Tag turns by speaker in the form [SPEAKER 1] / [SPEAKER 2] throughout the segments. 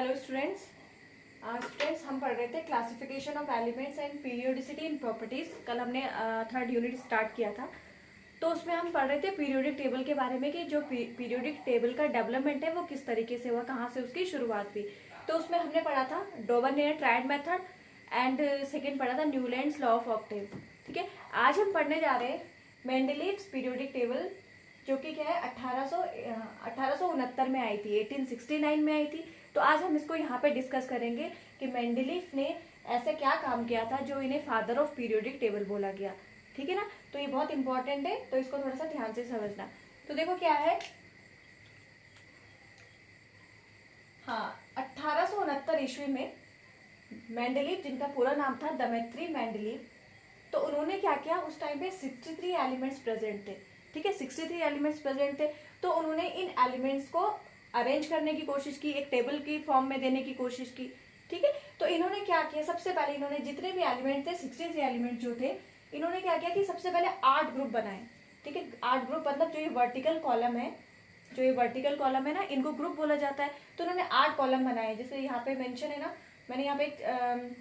[SPEAKER 1] Hello students. हम पढ़ रहे थे classification of elements and periodicity in properties. कल हमने थर्ड यूनिट स्टार्ट किया था, तो उसमें हम पढ़ रहे थे पीरियोडिक टेबल के बारे में कि जो पीरियोडिक टेबल का डेवलपमेंट है वो किस तरीके से हुआ, कहाँ से उसकी शुरुआत हुई। तो उसमें हमने पढ़ा था डोबरनेयर ट्रायड मेथड एंड सेकेंड पढ़ा था न्यूलैंड्स लॉ ऑफ ऑक्टेव। ठीक है, आज हम पढ़ने जा रहे हैं मेंडलीव्स पीरियोडिक टेबल, जो कि क्या है 1869 में आई थी, 1869 में आई थी। तो आज हम इसको यहाँ पे डिस्कस करेंगे कि मेंडलीव ने ऐसे क्या काम किया था जो इन्हें फादर ऑफ पीरियोडिक टेबल बोला गया। ठीक है ना, तो ये बहुत इंपॉर्टेंट है, तो इसको थोड़ा सा ध्यान से समझना। तो देखो क्या है, हाँ 1869 ईस्वी में मेंडलीव, जिनका पूरा नाम था दमित्री मेंडलीव, तो उन्होंने क्या किया, उस टाइम पे 63 एलिमेंट्स प्रेजेंट थे। ठीक है, 63 एलिमेंट्स प्रेजेंट थे, तो उन्होंने इन एलिमेंट्स को अरेंज करने की कोशिश की, एक टेबल की फॉर्म में देने की कोशिश की। ठीक है, तो इन्होंने क्या किया, सबसे पहले इन्होंने जितने भी एलिमेंट थे 63 एलिमेंट जो थे, इन्होंने क्या किया कि सबसे पहले 8 ग्रुप बनाए। ठीक है, 8 ग्रुप मतलब जो ये वर्टिकल कॉलम है, जो ये वर्टिकल कॉलम है ना, इनको ग्रुप बोला जाता है। तो उन्होंने 8 कॉलम बनाए, जैसे यहाँ पे मेंशन है ना, मैंने यहाँ पे एक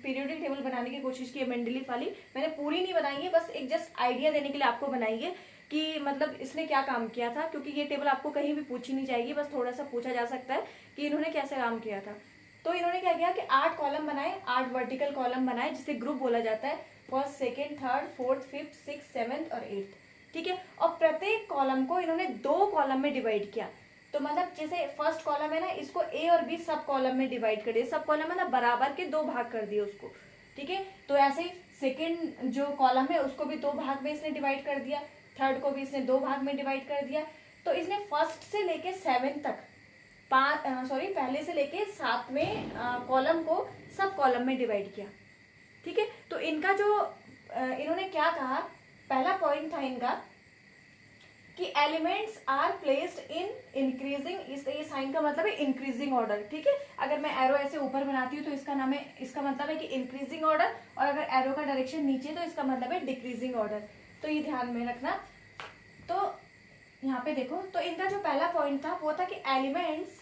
[SPEAKER 1] पीरियोडिक टेबल बनाने की कोशिश की है मेंडलीव वाली। मैंने पूरी नहीं बनाई है, बस एक जस्ट आइडिया देने के लिए आपको बनाई है कि मतलब इसने क्या काम किया था, क्योंकि ये टेबल आपको कहीं भी पूछी नहीं जाएगी, बस थोड़ा सा पूछा जा सकता है कि इन्होंने कैसे काम किया था। तो इन्होंने क्या किया कि 8 कॉलम बनाए, 8 वर्टिकल कॉलम बनाए, जिसे ग्रुप बोला जाता है, first, second, third, fourth, fifth, six, seventh और एट्थ। ठीक है, और प्रत्येक कॉलम को इन्होंने 2 कॉलम में डिवाइड किया। तो मतलब जैसे फर्स्ट कॉलम है ना, इसको ए और बी सब कॉलम में डिवाइड कर दिया, सब कॉलम मतलब बराबर के 2 भाग कर दिए उसको। ठीक है, तो ऐसे ही सेकेंड जो कॉलम है उसको भी 2 भाग में इसने डिवाइड कर दिया, थर्ड को भी इसने 2 भाग में डिवाइड कर दिया। तो इसने फर्स्ट से लेके 7 तक पहले से लेके 7वें कॉलम को सब कॉलम में डिवाइड किया। ठीक है, तो इनका जो इन्होंने क्या कहा, पहला पॉइंट था इनका कि elements are placed in increasing, ये साइन का मतलब है इंक्रीजिंग ऑर्डर। ठीक है, अगर मैं एरो ऐसे ऊपर बनाती हूँ तो इसका नाम है, इसका मतलब है कि इंक्रीजिंग ऑर्डर, और अगर एरो का डायरेक्शन नीचे तो इसका मतलब है डिक्रीजिंग ऑर्डर। तो ये ध्यान में रखना। तो यहाँ पे देखो, तो इनका जो पहला पॉइंट था वो था कि elements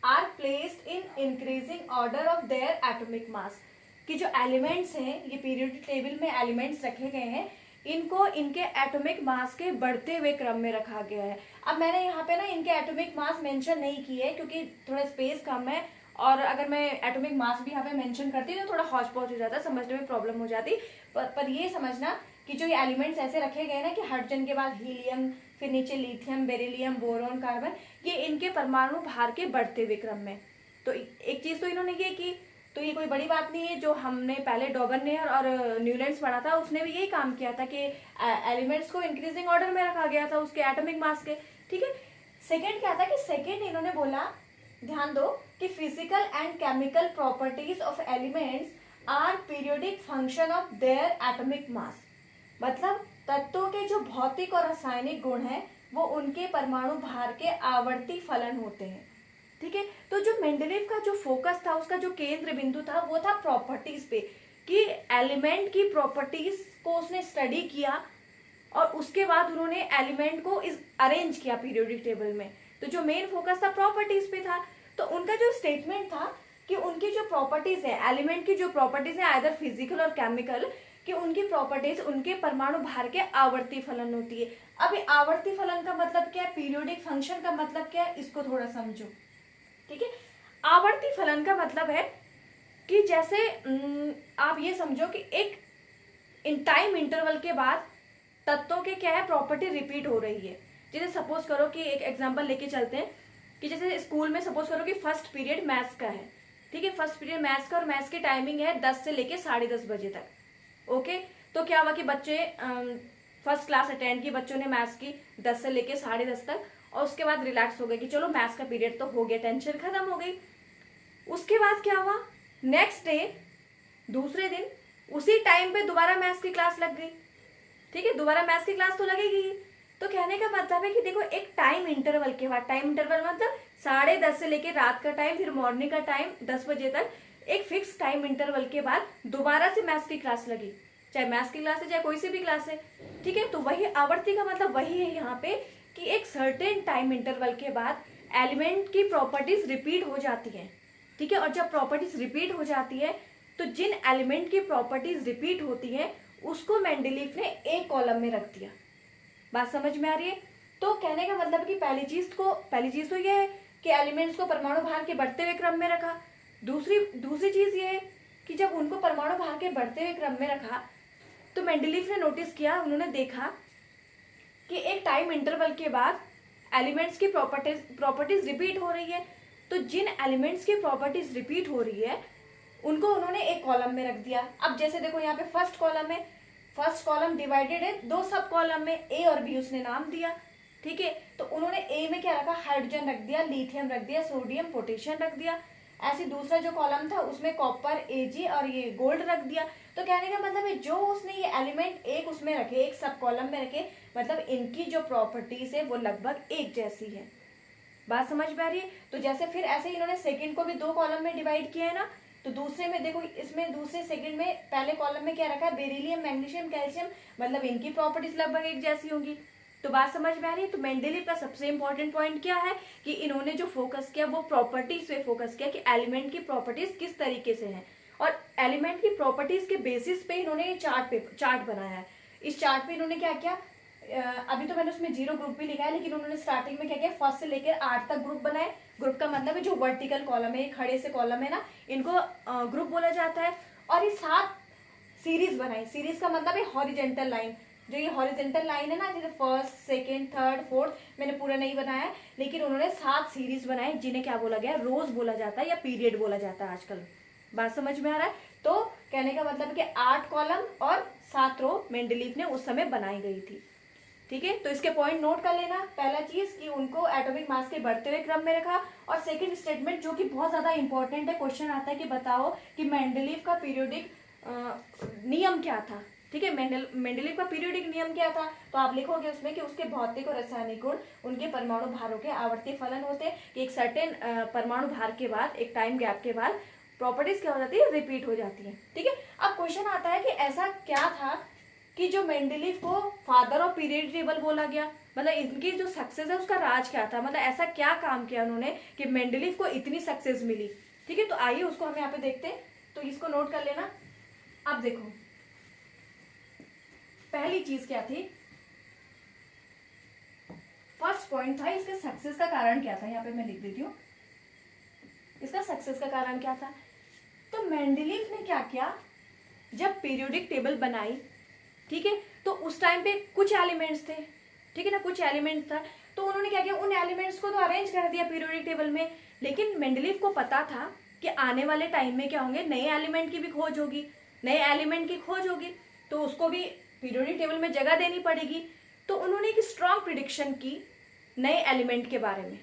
[SPEAKER 1] are placed in increasing order of their atomic mass, कि जो एलिमेंट्स हैं, ये पीरियोडिक टेबल में एलिमेंट्स रखे गए हैं, इनको इनके एटॉमिक मास के बढ़ते हुए क्रम में रखा गया है। अब मैंने यहाँ पे ना इनके एटॉमिक मास मेंशन नहीं किए है, क्योंकि थोड़ा स्पेस कम है, और अगर मैं एटॉमिक मास भी यहाँ पे मेंशन करती तो थोड़ा हौच पौच हो जाता, समझने में प्रॉब्लम हो जाती। पर ये समझना कि जो ये एलिमेंट्स ऐसे रखे गए ना कि हाइड्रोजन के बाद हीलियम, फिर नीचे लिथियम, बेरिलियम, बोरोन, कार्बन, ये इनके परमाणु भार के बढ़ते हुए क्रम में। तो एक चीज तो इन्होंने ये की, तो ये कोई बड़ी बात नहीं है। जो हमने पहले डॉबरनेयर और न्यूलैंड्स पढ़ा था, उसने भी यही काम किया था कि एलिमेंट्स को इंक्रीजिंग ऑर्डर में रखा गया था उसके एटॉमिक मास के। ठीक है, सेकेंड क्या था कि सेकेंड इन्होंने बोला, ध्यान दो, कि physical and chemical properties of elements are periodic function of their atomic mass, मतलब तत्वों के जो भौतिक और रासायनिक गुण हैं वो उनके परमाणु भार के आवर्ती फलन होते हैं। ठीक है, तो जो मेंडलीव का जो फोकस था, उसका जो केंद्र बिंदु था, वो था प्रॉपर्टीज पे, कि एलिमेंट की प्रॉपर्टीज को उसने स्टडी किया, और उसके बाद उन्होंने एलिमेंट को इस अरेंज किया पीरियोडिक टेबल में। तो जो मेन फोकस था प्रॉपर्टीज पे था। तो उनका जो स्टेटमेंट था कि उनकी जो प्रॉपर्टीज है, एलिमेंट की जो प्रॉपर्टीज है आइदर फिजिकल और केमिकल, कि उनकी प्रॉपर्टीज उनके परमाणु भार के आवर्ती फलन होती है। अब ये आवर्ती फलन का मतलब क्या है, पीरियोडिक फंक्शन का मतलब क्या है, इसको थोड़ा समझो। ठीक है, आवर्ती फलन का मतलब है कि जैसे आप ये समझो कि एक इन टाइम इंटरवल के बाद तत्वों के क्या है, प्रॉपर्टी रिपीट हो रही है। जैसे सपोज करो कि एक एग्जांपल लेके चलते हैं कि जैसे स्कूल में सपोज करो कि फर्स्ट पीरियड मैथ्स का है। ठीक है, फर्स्ट पीरियड मैथ्स का, और मैथ्स की टाइमिंग है 10 से लेके 10:30 बजे तक। ओके, तो क्या हुआ कि बच्चे फर्स्ट क्लास अटेंड की, बच्चों ने मैथ्स की 10 से लेके 10:30 तक, और उसके बाद रिलैक्स हो गए कि चलो मैथ्स का पीरियड तो हो गया, टेंशन खत्म हो गई। उसके बाद क्या हुआ, नेक्स्ट डे, दूसरे दिन उसी टाइम पे दोबारा मैथ्स की क्लास लग गई। ठीक है, दोबारा मैथ्स की क्लास तो लगेगी। तो कहने का मतलब है कि देखो, एक टाइम इंटरवल के बाद, टाइम इंटरवल मतलब 10:30 से लेके रात का टाइम, फिर मॉर्निंग का टाइम 10 बजे तक, एक फिक्स टाइम इंटरवल के बाद दोबारा से मैथ्स की क्लास लगी, चाहे मैथ्स की क्लास है चाहे कोई सी भी क्लास है। ठीक है, तो वही आवर्ती का मतलब वही है यहाँ पे कि एक सर्टेन टाइम इंटरवल के बाद एलिमेंट की प्रॉपर्टीज रिपीट हो जाती हैं। ठीक है। और जब प्रॉपर्टीज रिपीट हो जाती है तो जिन एलिमेंट की प्रॉपर्टीज रिपीट होती है उसको मेंडलीफ ने एक कॉलम में रख दिया। बात समझ में आ रही है? तो कहने का मतलब कि पहली चीज तो ये है कि एलिमेंट्स को परमाणु भार के बढ़ते हुए क्रम में रखा। दूसरी चीज ये है कि जब उनको परमाणु भार के बढ़ते हुए क्रम में रखा तो मेंडलीफ ने नोटिस किया, उन्होंने देखा कि एक टाइम इंटरवल के बाद एलिमेंट्स की प्रॉपर्टीज रिपीट हो रही है। तो जिन एलिमेंट्स की प्रॉपर्टीज रिपीट हो रही है उनको उन्होंने एक कॉलम में रख दिया। अब जैसे देखो यहाँ पे फर्स्ट कॉलम है, फर्स्ट कॉलम डिवाइडेड है दो सब कॉलम में, ए और बी उसने नाम दिया, ठीक है। तो उन्होंने ए में क्या रखा, हाइड्रोजन रख दिया, लिथियम रख दिया, सोडियम पोटेशियम रख दिया। ऐसे दूसरा जो कॉलम था उसमें कॉपर, एजी और ये गोल्ड रख दिया। तो कहने का मतलब है जो उसने ये एलिमेंट एक उसमें रखे, एक सब कॉलम में रखे, मतलब इनकी जो प्रॉपर्टीज है वो लगभग एक जैसी है। बात समझ में आ रही है? तो जैसे फिर ऐसे इन्होंने सेकंड को भी दो कॉलम में डिवाइड किया है ना, तो दूसरे में देखो, इसमें दूसरे सेकंड में पहले कॉलम में क्या रखा है, बेरिलियम, मैग्नीशियम, कैल्शियम, मतलब इनकी प्रॉपर्टीज लगभग एक जैसी होंगी। तो बात समझ में आ रही है? तो मेंडलीव का सबसे इंपॉर्टेंट पॉइंट क्या है कि इन्होंने जो फोकस किया वो प्रॉपर्टीज पे फोकस किया कि एलिमेंट की प्रॉपर्टीज किस तरीके से हैं, और एलिमेंट की प्रॉपर्टीज के बेसिस पे इन्होंने चार्ट बनाया है। इस चार्ट पे इन्होंने क्या किया, अभी तो मैंने उसमें 0 ग्रुप भी लिखा है, लेकिन उन्होंने स्टार्टिंग में क्या किया, फर्स्ट से लेकर 8 तक ग्रुप बनाए। ग्रुप का मतलब है जो वर्टिकल कॉलम है, खड़े से कॉलम है ना, इनको ग्रुप बोला जाता है। और ये 7 सीरीज बनाई। सीरीज का मतलब है हॉरिजेंटल लाइन। जो ये हॉरिजेंटल लाइन है ना, जैसे फर्स्ट, सेकंड, थर्ड, फोर्थ, मैंने पूरा नहीं बनाया है, लेकिन उन्होंने 7 सीरीज बनाए जिन्हें क्या बोला गया, रोज बोला जाता है या पीरियड बोला जाता है आजकल। बात समझ में आ रहा है? तो कहने का मतलब कि 8 कॉलम और 7 रो मेंडलीव ने उस समय बनाई गई थी, ठीक है। तो इसके पॉइंट नोट कर लेना। पहला चीज कि उनको एटॉमिक मास के बढ़ते हुए क्रम में रखा, और सेकंड स्टेटमेंट जो कि बहुत ज्यादा इंपॉर्टेंट है, क्वेश्चन आता है कि बताओ कि मेंडलीव का पीरियोडिक नियम क्या था, ठीक है। मेंडलीव का पीरियोडिक नियम क्या था, तो आप लिखोगे उसमें कि उसके भौतिक और रासायनिक गुण उनके परमाणु भारों के आवर्ती फलन होते हैं, कि एक सर्टेन परमाणु भार के बाद, एक टाइम गैप के बाद प्रॉपर्टीज क्या हो जाती है, रिपीट हो जाती है, ठीक है। अब क्वेश्चन आता है कि ऐसा क्या था कि जो मेंडलीव को फादर ऑफ पीरियड टेबल बोला गया, मतलब इनकी जो सक्सेस है उसका राज क्या था, मतलब ऐसा क्या काम किया उन्होंने कि मेंडलीव को इतनी सक्सेस मिली, ठीक है। तो आइए उसको हम यहाँ पे देखते हैं, तो इसको नोट कर लेना। अब देखो पहली चीज क्या थी, फर्स्ट पॉइंट था इसके सक्सेस का कारण क्या था, यहाँ पे मैं लिख देती हूँ, इसका सक्सेस का कारण क्या था। तो मेंडलीव ने क्या किया, जब पीरियोडिक टेबल बनाई, ठीक है, तो उस टाइम पे कुछ एलिमेंट्स थे, ठीक है ना, कुछ एलिमेंट्स था, तो उन्होंने क्या किया, उन एलिमेंट्स को तो अरेंज कर दिया पीरियोडिक टेबल में। लेकिन मेंडलीव को पता था कि आने वाले टाइम में क्या होंगे, नए एलिमेंट की भी खोज होगी, नए एलिमेंट की खोज होगी, तो उसको भी पीरियोडिक टेबल में जगह देनी पड़ेगी। तो उन्होंने एक स्ट्रॉन्ग प्रिडिक्शन की नए एलिमेंट के बारे में,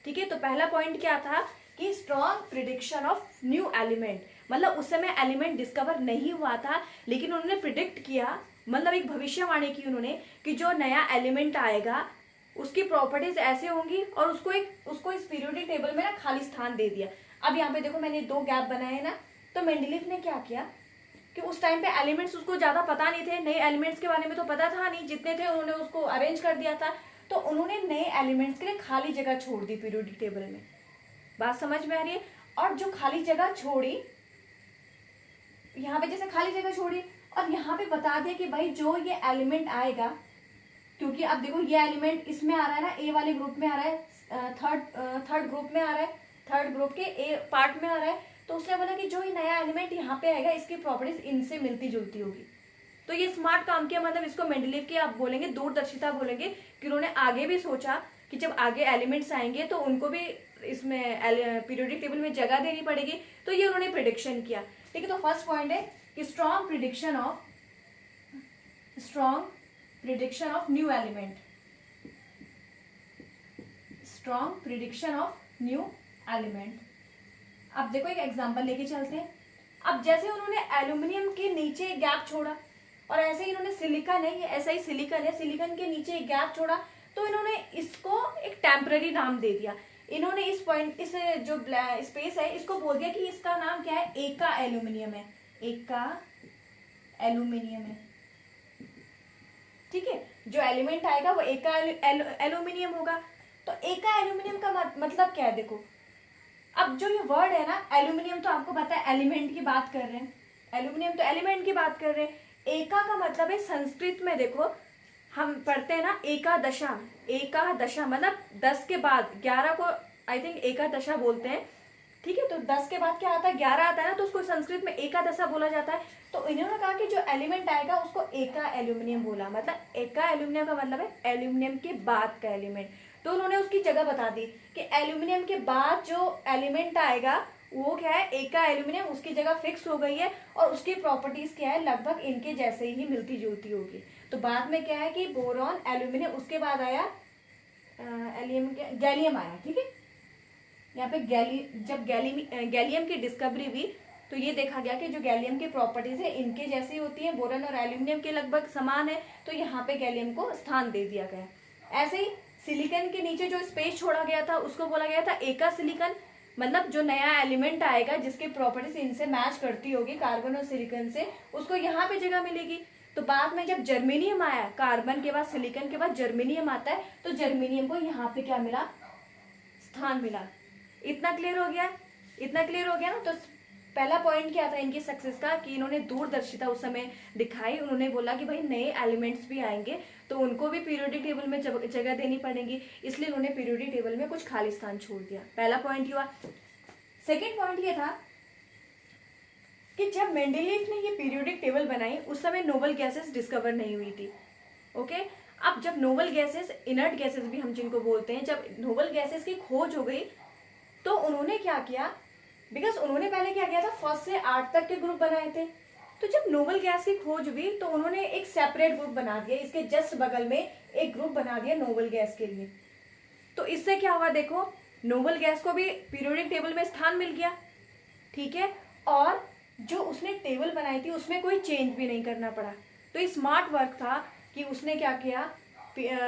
[SPEAKER 1] ठीक है। तो पहला पॉइंट क्या था कि strong prediction of new element, मतलब उस समय एलिमेंट डिस्कवर नहीं हुआ था, लेकिन उन्होंने प्रिडिक्ट किया, मतलब एक भविष्यवाणी की उन्होंने कि जो नया एलिमेंट आएगा उसकी प्रॉपर्टीज ऐसे होंगी, और उसको इस पीरियोडिक टेबल में ना खाली स्थान दे दिया। अब यहाँ पे देखो मैंने 2 गैप बनाए ना, तो मेंडलीव ने क्या किया कि उस टाइम पे एलिमेंट्स उसको ज्यादा पता नहीं थे, नए एलिमेंट्स के बारे में तो पता था नहीं, जितने थे उन्होंने उसको अरेंज कर दिया था, तो उन्होंने नए एलिमेंट्स के लिए खाली जगह छोड़ दी पीरियोडिक टेबल में। बात समझ में आ रही है? और जो खाली जगह छोड़ी, यहाँ पे जैसे खाली जगह छोड़ी और यहाँ पे बता दिया कि भाई जो ये एलिमेंट आएगा, क्योंकि अब देखो ये एलिमेंट इसमें आ रहा है ना, ए वाले ग्रुप में आ रहा है, थर्ड ग्रुप में आ रहा है, थर्ड ग्रुप के ए पार्ट में आ रहा है, तो उसने बोला कि जो ये नया एलिमेंट यहाँ पे आएगा इसकी प्रॉपर्टीज इनसे मिलती जुलती होगी। तो ये स्मार्ट काम किया, मतलब इसको मेंडलीव की आप बोलेंगे दूरदर्शिता बोलेंगे, कि उन्होंने आगे भी सोचा कि जब आगे एलिमेंट्स आएंगे तो उनको भी इसमें पीरियोडिक टेबल में जगह देनी पड़ेगी, तो ये उन्होंने प्रिडिक्शन किया, ठीक है। तो फर्स्ट पॉइंट है कि strong prediction of new element, strong prediction of new element. अब देखो एक एग्जांपल लेके चलते हैं। अब जैसे उन्होंने एल्यूमिनियम के नीचे एक गैप छोड़ा, और ऐसे ही इन्होंने सिलिकॉन है, ये ऐसा ही सिलिकॉन है, सिलिकॉन के नीचे एक गैप छोड़ा, तो इन्होंने इसको एक टेम्पररी नाम दे दिया। इन्होंने इस पॉइंट, इस जो स्पेस है इसको बोल दिया कि इसका नाम क्या है, एका एल्यूमिनियम है, एका एल्यूमिनियम है, ठीक है। जो एलिमेंट आएगा वो एका एल्यूमिनियम होगा। तो एका एल्यूमिनियम का मतलब क्या है, देखो अब जो ये वर्ड है ना एल्यूमिनियम, तो आपको पता है एलिमेंट की बात कर रहे हैं, एल्यूमिनियम तो एलिमेंट की बात कर रहे हैं। एका का मतलब है संस्कृत में देखो हम पढ़ते हैं ना एकादशा, एकादशा मतलब 10 के बाद 11 को आई थिंक एकादशा बोलते हैं, ठीक है। तो 10 के बाद क्या आता है 11 आता है ना, तो उसको संस्कृत में एकादशा बोला जाता है। तो इन्होंने कहा कि जो एलिमेंट आएगा उसको एका एल्यूमिनियम बोला, मतलब एका एल्यूमिनियम का मतलब है एल्यूमिनियम के बाद का एलिमेंट। तो उन्होंने उसकी जगह बता दी कि एल्यूमिनियम के बाद जो एलिमेंट आएगा वो क्या है एका एल्यूमिनियम, उसकी जगह फिक्स हो गई है और उसकी प्रॉपर्टीज क्या है लगभग इनके जैसे ही मिलती जुलती होगी। तो बाद में क्या है कि बोरॉन एल्यूमिनियम, उसके बाद आया गैलियम आया, ठीक है। यहाँ पे जब गैलियम की डिस्कवरी हुई तो ये देखा गया कि जो गैलियम की प्रॉपर्टीज है इनके जैसी होती है, बोरॉन और एल्यूमिनियम के लगभग समान है, तो यहाँ पे गैलियम को स्थान दे दिया गया। ऐसे ही सिलिकॉन के नीचे जो स्पेस छोड़ा गया था उसको बोला गया था एका सिलिकॉन, मतलब जो नया एलिमेंट आएगा जिसकी प्रॉपर्टीज इनसे मैच करती होगी कार्बन और सिलिकॉन से, उसको यहाँ पे जगह मिलेगी। तो बाद में जब जर्मेनियम आया, कार्बन के बाद सिलिकॉन के बाद जर्मेनियम आता है, तो जर्मेनियम को यहाँ पे क्या मिला, स्थान मिला। इतना क्लियर हो गया, इतना क्लियर हो गया ना। तो पहला पॉइंट क्या था इनकी सक्सेस का कि इन्होंने दूरदर्शिता उस समय दिखाई, उन्होंने बोला कि भाई नए एलिमेंट्स भी आएंगे तो उनको भी पीरियोडिक टेबल में जगह देनी पड़ेगी, इसलिए उन्होंने पीरियोडिक टेबल में कुछ खाली स्थान छोड़ दिया। पहला पॉइंट हुआ। सेकेंड पॉइंट ये था कि जब मेंडेलीव ने ये पीरियोडिक टेबल बनाई उस समय नोबल गैसेस डिस्कवर नहीं हुई थी, ओके। अब जब नोबल गैसेस, इनर्ट गैसेस भी हम जिनको बोलते हैं, जब नोबल गैसेस की खोज हो गई तो उन्होंने क्या किया, बिकॉज उन्होंने पहले क्या किया था 1 से 8 तक के ग्रुप बनाए थे। तो जब नोबल गैस की खोज हुई तो उन्होंने एक सेपरेट ग्रुप बना दिया, इसके जस्ट बगल में एक ग्रुप बना दिया नोबल गैस के लिए। तो इससे क्या हुआ देखो, नोबल गैस को भी पीरियोडिक टेबल में स्थान मिल गया, ठीक है। और जो उसने टेबल बनाई थी उसमें कोई चेंज भी नहीं करना पड़ा। तो ये स्मार्ट वर्क था कि उसने क्या किया,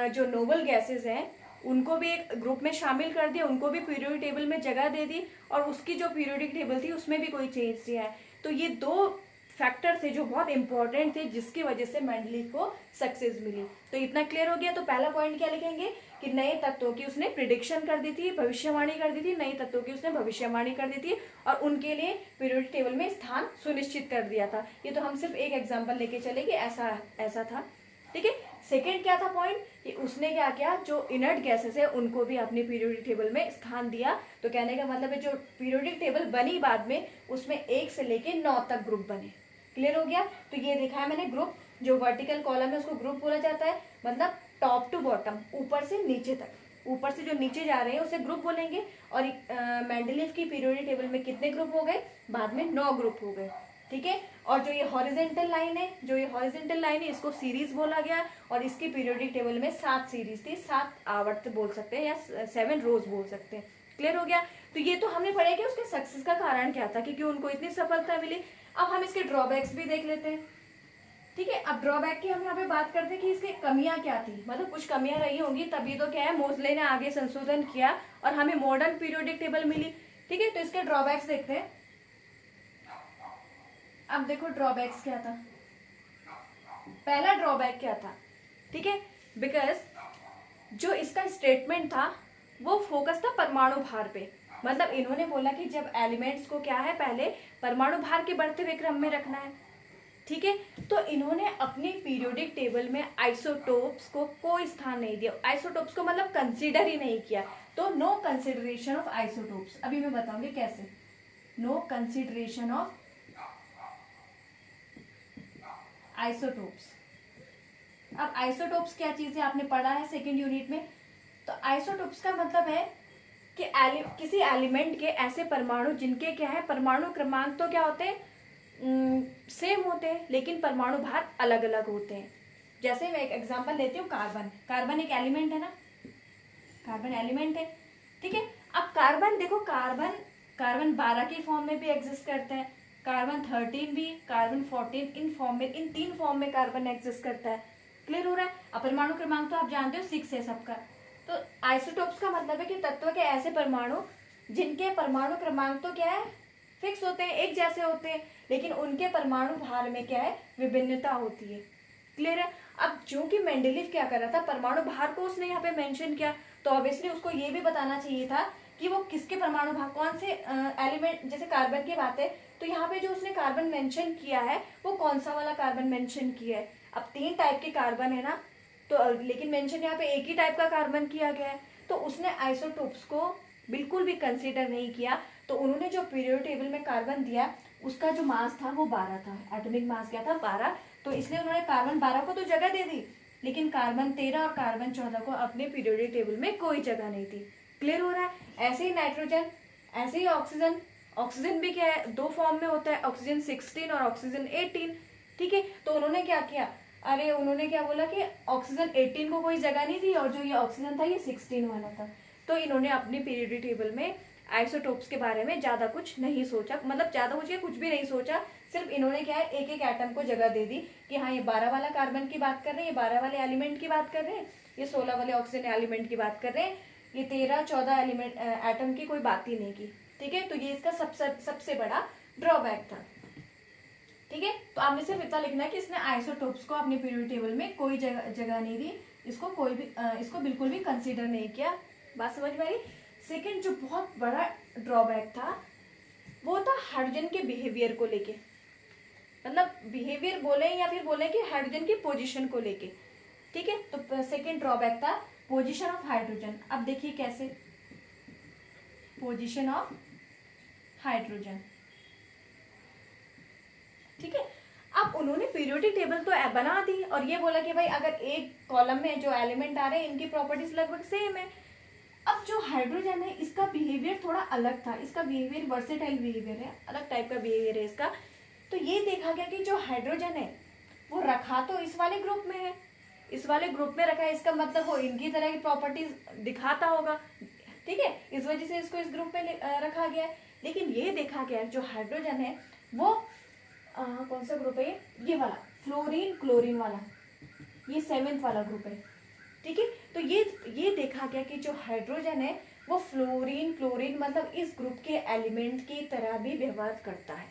[SPEAKER 1] जो नोबल गैसेस हैं उनको भी एक ग्रुप में शामिल कर दिया, उनको भी पीरियोडिक टेबल में जगह दे दी और उसकी जो पीरियोडिक टेबल थी उसमें भी कोई चेंज नहीं आया। तो ये 2 फैक्टर थे जो बहुत इंपॉर्टेंट थे जिसकी वजह से मेंडलीव को सक्सेस मिली। तो इतना क्लियर हो गया। तो पहला पॉइंट क्या लिखेंगे कि नए तत्वों की उसने प्रिडिक्शन कर दी थी, भविष्यवाणी कर दी थी, नए तत्वों की उसने भविष्यवाणी कर दी थी और उनके लिए पीरियोडिक टेबल में स्थान सुनिश्चित कर दिया था। ये तो हम सिर्फ एक एग्जाम्पल लेके चले कि ऐसा था, ठीक है। सेकेंड क्या था पॉइंट कि उसने क्या किया, जो इनर्ट गैसेस है उनको भी अपने पीरियोडिक टेबल में स्थान दिया। तो कहने का मतलब है जो पीरियोडिक टेबल बनी बाद में उसमें 1 से लेके 9 तक ग्रुप बने। क्लियर हो गया। तो ये दिखाया मैंने ग्रुप, जो वर्टिकल कॉलम है उसको ग्रुप बोला जाता है, मतलब टॉप टू बॉटम, ऊपर से नीचे तक, ऊपर से जो नीचे जा रहे हैं उसे ग्रुप बोलेंगे। और मेंडलीव की पीरियोडिक टेबल में कितने ग्रुप हो गए, बाद में 9 ग्रुप हो गए, ठीक है। और जो ये हॉरिजेंटल लाइन है, इसको सीरीज बोला गया और इसकी पीरियोडिक टेबल में 7 सीरीज थी, 7 आवर्त बोल सकते हैं या 7 रोज बोल सकते हैं। क्लियर हो गया। तो ये तो हमने पढ़ा कि उसके सक्सेस का कारण क्या था कि क्यों उनको इतनी सफलता मिली। अब हम इसके ड्रॉबैक्स भी देख लेते हैं, ठीक है। अब ड्रॉबैक की हम यहाँ पे बात करते हैं कि इसकी कमियां क्या थी, मतलब कुछ कमियां रही होंगी तभी तो क्या है मोजले ने आगे संशोधन किया और हमें मॉडर्न पीरियोडिक टेबल मिली, ठीक है। तो इसके ड्रॉबैक्स देखते हैं। अब देखो ड्रॉबैक्स क्या था। पहला ड्रॉबैक क्या था, ठीक है, बिकॉज जो इसका स्टेटमेंट था वो फोकस था परमाणु भार पे। मतलब इन्होंने बोला कि जब एलिमेंट्स को क्या है पहले परमाणु भार के बढ़ते हुए क्रम में रखना है, ठीक है। तो इन्होंने अपनी पीरियोडिक टेबल में आइसोटोप्स को कोई स्थान नहीं दिया, आइसोटोप्स को मतलब कंसीडर ही नहीं किया। तो नो कंसिडरेशन ऑफ आइसोटोप्स। अभी मैं बताऊंगी कैसे, नो कंसिडरेशन ऑफ आइसोटोप्स। अब आइसोटोप्स क्या चीज है आपने पढ़ा है सेकेंड यूनिट में। तो आइसोटोप्स का मतलब है कि किसी एलिमेंट के ऐसे परमाणु जिनके क्या है परमाणु क्रमांक तो क्या होते हैं सेम होते हैं लेकिन परमाणु भार अलग अलग होते हैं। जैसे मैं एक एग्जांपल लेती हूँ, कार्बन एक एलिमेंट है ना, कार्बन एलिमेंट है, ठीक है। अब कार्बन देखो, कार्बन 12 की फॉर्म में भी एग्जिस्ट करता है, कार्बन 13 भी, कार्बन 14 इन फॉर्म में, इन 3 फॉर्म में कार्बन एग्जिस्ट करता है। क्लियर हो रहा है। अब परमाणु क्रमांक तो आप जानते हो 6 है सबका। तो आइसोटोप्स का मतलब है कि तत्व के ऐसे परमाणु जिनके परमाणु क्रमांक तो क्या है फिक्स होते हैं, एक जैसे होते हैं, लेकिन उनके परमाणु भार में क्या है विभिन्नता होती है। क्लियर है। अब चूंकि मेंडलीव क्या कर रहा था, परमाणु भार को उसने यहाँ पे मेंशन किया, तो ऑब्वियसली उसको ये भी बताना चाहिए था कि वो किसके परमाणु भाग, कौन से एलिमेंट, जैसे कार्बन की बात है तो यहाँ पे जो उसने कार्बन मेंशन किया है वो कौन सा वाला कार्बन मेंशन किया है। अब 3 टाइप के कार्बन है ना, तो लेकिन मेंशन यहाँ पे एक ही टाइप का कार्बन किया गया है, तो उसने आइसोटोप्स को बिल्कुल भी कंसीडर नहीं किया। तो उन्होंने जो पीरियोडिक टेबल में कार्बन दिया उसका जो मास था वो 12 था, एटॉमिक मास क्या था 12, तो इसलिए उन्होंने कार्बन 12 को तो जगह दे दी, लेकिन कार्बन 13 और कार्बन 14 को अपने पीरियोडिक टेबल में कोई जगह नहीं थी। क्लियर हो रहा है। ऐसे ही नाइट्रोजन, ऐसे ही ऑक्सीजन, ऑक्सीजन भी क्या है 2 फॉर्म में होता है, ऑक्सीजन 16 और ऑक्सीजन 18, ठीक है। तो उन्होंने क्या किया, अरे उन्होंने क्या बोला कि ऑक्सीजन 18 को कोई जगह नहीं थी और जो ये ऑक्सीजन था ये 16 वाला था। तो इन्होंने अपनी पीरियोडिक टेबल में आइसोटोप्स के बारे में ज्यादा कुछ नहीं सोचा, मतलब ज्यादा कुछ भी नहीं सोचा, सिर्फ इन्होंने क्या है एक एक एटम को जगह दे दी कि हाँ ये 12 वाला कार्बन की बात कर रहे हैं, ये 12 वाले एलिमेंट की बात कर रहे हैं, ये 16 वाले ऑक्सीजन एलिमेंट की बात कर रहे हैं, ये 13-14 एलिमेंट एटम की कोई बात ही नहीं की, ठीक है। तो ये इसका सबसे बड़ा ड्रॉबैक था, ठीक है। तो आपने सिर्फ इतना लिखना है कि इसने आइसोटोप्स को अपने पीरियोडिक टेबल में कोई जगह नहीं दी, इसको बिल्कुल भी कंसीडर नहीं किया। बात समझ में आई। सेकंड जो बहुत बड़ा ड्रॉबैक था वो था हाइड्रोजन के बिहेवियर को लेके, मतलब बिहेवियर बोले या फिर बोले कि हाइड्रोजन की पोजीशन को लेके, ठीक है। तो सेकंड ड्रॉबैक था पोजीशन ऑफ हाइड्रोजन। अब देखिए कैसे, पोजीशन ऑफ हाइड्रोजन, ठीक है। अब उन्होंने पीरियोडिक टेबल तो बना दी और ये बोला कि भाई अगर एक कॉलम में जो एलिमेंट आ रहे हैं इनकी प्रॉपर्टीज लगभग सेम है। अब जो हाइड्रोजन है इसका बिहेवियर थोड़ा अलग था, इसका बिहेवियर वर्सेटाइल बिहेवियर है, अलग टाइप का बिहेवियर है इसका। तो ये देखा गया कि जो हाइड्रोजन है वो रखा तो इस वाले ग्रुप में है, इस वाले ग्रुप में रखा है, इसका मतलब वो इनकी तरह की प्रॉपर्टीज दिखाता होगा, ठीक है। इस वजह से इसको इस ग्रुप में रखा गया है। लेकिन ये देखा गया जो हाइड्रोजन है वो कौन सा ग्रुप है, ये वाला फ्लोरीन क्लोरीन वाला, ये 7th वाला ग्रुप है, ठीक है। तो ये देखा गया कि जो हाइड्रोजन है वो फ्लोरीन क्लोरीन मतलब इस ग्रुप के एलिमेंट की तरह भी व्यवहार करता है,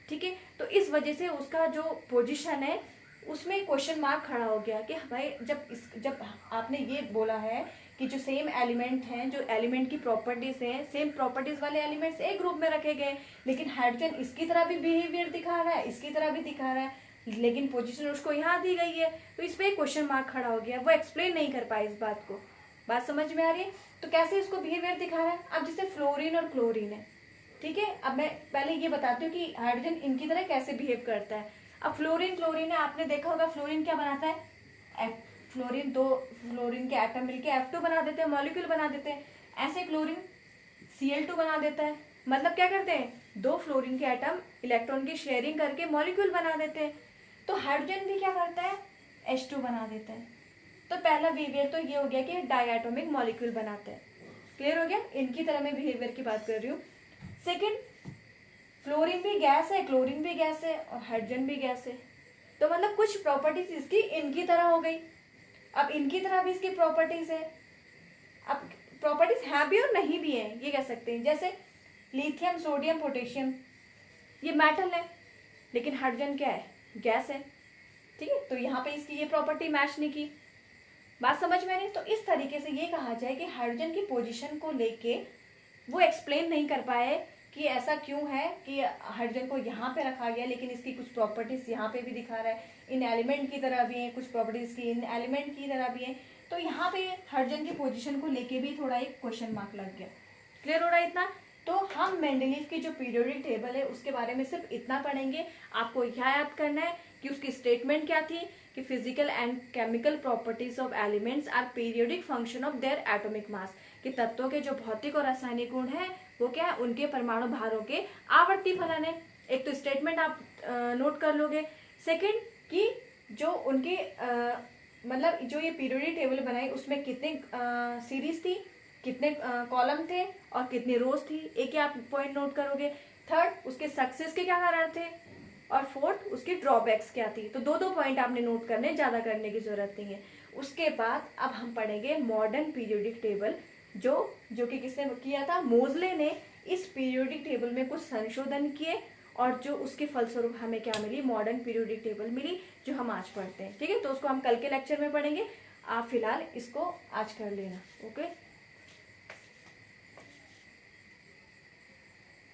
[SPEAKER 1] ठीक है। तो इस वजह से उसका जो पोजीशन है उसमें क्वेश्चन मार्क खड़ा हो गया कि भाई जब आपने ये बोला है कि जो सेम एलिमेंट हैं, जो एलिमेंट की प्रॉपर्टीज हैं, सेम प्रॉपर्टीज वाले एलिमेंट्स एक ग्रुप में रखे गए, लेकिन हाइड्रोजन इसकी तरह भी बिहेवियर दिखा रहा है, इसकी तरह भी दिखा रहा है, लेकिन पोजीशन उसको यहाँ दी गई है, तो इस पे क्वेश्चन मार्क खड़ा हो गया। वो एक्सप्लेन नहीं कर पाए इस बात को। बात समझ में आ रही है। तो कैसे इसको बिहेवियर दिखा रहा है। अब जैसे फ्लोरीन और क्लोरीन है, ठीक है। अब मैं पहले ये बताती हूँ कि हाइड्रोजन इनकी तरह कैसे बिहेव करता है। अब फ्लोरीन क्लोरीन है, आपने देखा होगा फ्लोरीन क्या बनाता है, फ्लोरीन 2 फ्लोरीन के एटम मिलके F2 बना देते हैं, मॉलिक्यूल बना देते हैं। ऐसे क्लोरीन Cl2 बना देता है, मतलब क्या करते हैं 2 फ्लोरीन के एटम इलेक्ट्रॉन की शेयरिंग करके मॉलिक्यूल बना देते हैं। तो हाइड्रोजन भी क्या करता है H2 बना देता है। तो पहला बिहेवियर तो ये हो गया कि डायटोमिक मॉलिक्यूल बनाते हैं। क्लियर हो गया, इनकी तरह मैं बिहेवियर की बात कर रही हूँ। सेकेंड, फ्लोरीन भी गैस है, क्लोरीन भी गैस है और हाइड्रोजन भी गैस है, तो मतलब कुछ प्रॉपर्टीज इसकी इनकी तरह हो गई। अब इनकी तरह भी इसकी प्रॉपर्टीज है। अब प्रॉपर्टीज हैं भी और नहीं भी है, ये कह सकते हैं। जैसे लिथियम सोडियम पोटेशियम ये मेटल है, लेकिन हाइड्रोजन क्या है, गैस है, ठीक है। तो यहाँ पे इसकी ये प्रॉपर्टी मैच नहीं की। बात समझ में नहीं। तो इस तरीके से ये कहा जाए कि हाइड्रोजन की पोजीशन को लेके वो एक्सप्लेन नहीं कर पाए कि ऐसा क्यों है कि हाइड्रोजन को यहाँ पे रखा गया, लेकिन इसकी कुछ प्रॉपर्टीज यहाँ पे भी दिखा रहा है, इन एलिमेंट की तरह भी है, कुछ प्रॉपर्टीज की इन एलिमेंट की तरह भी है। तो यहाँ पे हाइड्रोजन की पोजीशन को लेके भी थोड़ा एक क्वेश्चन मार्क लग गया। क्लियर हो रहा है इतना। तो हम मेंडलीव की जो पीरियोडिक टेबल है उसके बारे में सिर्फ इतना पढ़ेंगे। आपको यह याद करना है कि उसकी स्टेटमेंट क्या थी कि physical and chemical properties of elements are periodic function of their atomic mass, कि तत्वों के जो भौतिक और रासायनिक गुण है वो क्या है, उनके परमाणु भारों के आवर्ती फलन है। एक तो स्टेटमेंट आप नोट कर लोगे। सेकंड कि जो उनके मतलब जो ये पीरियोडिक टेबल बनाई उसमें कितने सीरीज थी, कितने कॉलम थे और कितनी रोज थी, एक ही आप पॉइंट नोट करोगे। थर्ड, उसके सक्सेस के क्या कारण थे, और फोर्थ उसके ड्रॉबैक्स क्या थी। तो 2-2 पॉइंट आपने नोट करने, ज़्यादा करने की जरूरत नहीं है। उसके बाद अब हम पढ़ेंगे मॉडर्न पीरियोडिक टेबल, जो कि किसने किया था, मोजले ने इस पीरियोडिक टेबल में कुछ संशोधन किए और जो उसके फलस्वरूप हमें क्या मिली, मॉडर्न पीरियोडिक टेबल मिली, जो हम आज पढ़ते हैं। ठीक है, तो उसको हम कल के लेक्चर में पढ़ेंगे। आप फिलहाल इसको आज कर लेना। ओके।